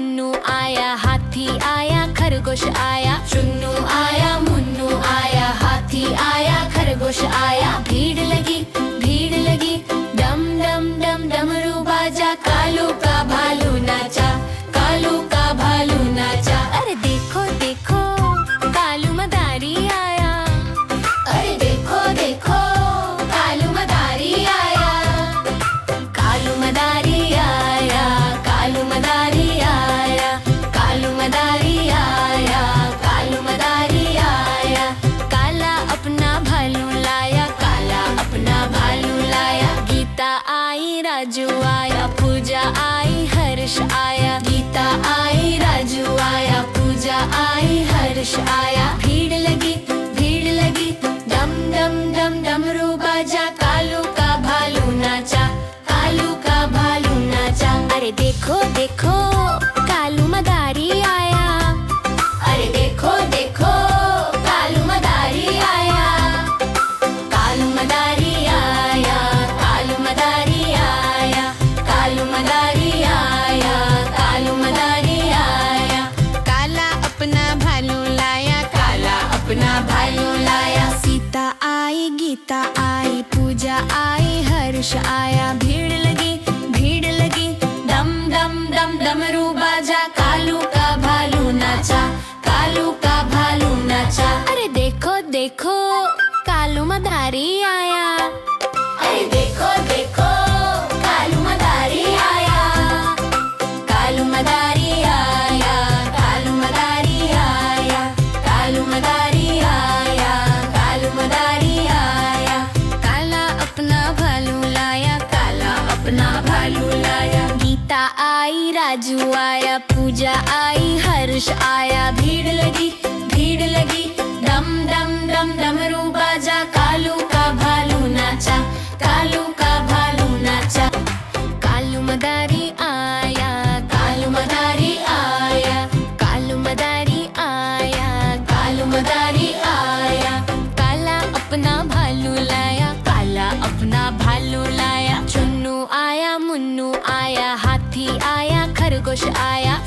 मुन्नू आया, हाथी आया, खरगोश आया। चुन्नू आया, मुन्नू आया, हाथी आया, खरगोश आया। भीड़ लगी, भीड़ लगी, डम डम डम डमरू बाजा। कालू का भालू नाचा, कालू का भालू नाचा। अरे देखो देखो, कालू मदारी आया। अरे देखो देखो, कालू मदारी आया। कालू मदारी आया, कालू मदारी आया, कालू मदारी आया, कालू मदारी आया। काला अपना भालू लाया, काला अपना भालू लाया। गीता आई, राजू आया, पूजा आई, हर्ष आया। गीता आई, राजू आया, पूजा आई, हर्ष आया। भीड़ लगी, भीड़ लगी, डम डम डम डमरू बाजा। कालू का भालू नाचा, कालू का भालू नाचा। अरे देखो देखो, कालू मदारी आया। अरे देखो देखो, कालू मदारी आया। कालू मदारी आया, कालू मदारी आया, कालू मदारी आया, कालू मदारी आया। काला अपना भालू लाया, काला अपना भालू लाया। सीता आई, गीता आई, पूजा आई, हर्ष आया। भीड़ लगी, भीड़ लगी, डम डम डम डमरू बाजा। कालू का भालू नाचा, कालू का भालू नाचा। अरे देखो देखो, कालू मदारी आया। अरे देखो देखो, कालू मदारी आया। कालू मदारी आया, कालू मदारी आया, कालू मदारी आया, कालू मदारी आया। काला अपना भालू लाया, काला अपना भालू लाया। गीता आई, राजू आया, पूजा आई, हर्ष आया। भीड़ लगी, भीड़ लगी, डम डम डम डमरू बाजा। कालू का भालू नाचा, कालू का भालू नाचा। कालू मदारी आया, कालू मदारी आया, कालू मदारी आया, कालू मदारी आया। काला अपना भालू लाया, काला अपना भालू लाया। चुन्नू आया, मुन्नू आया, हाथी आया, खरगोश आया।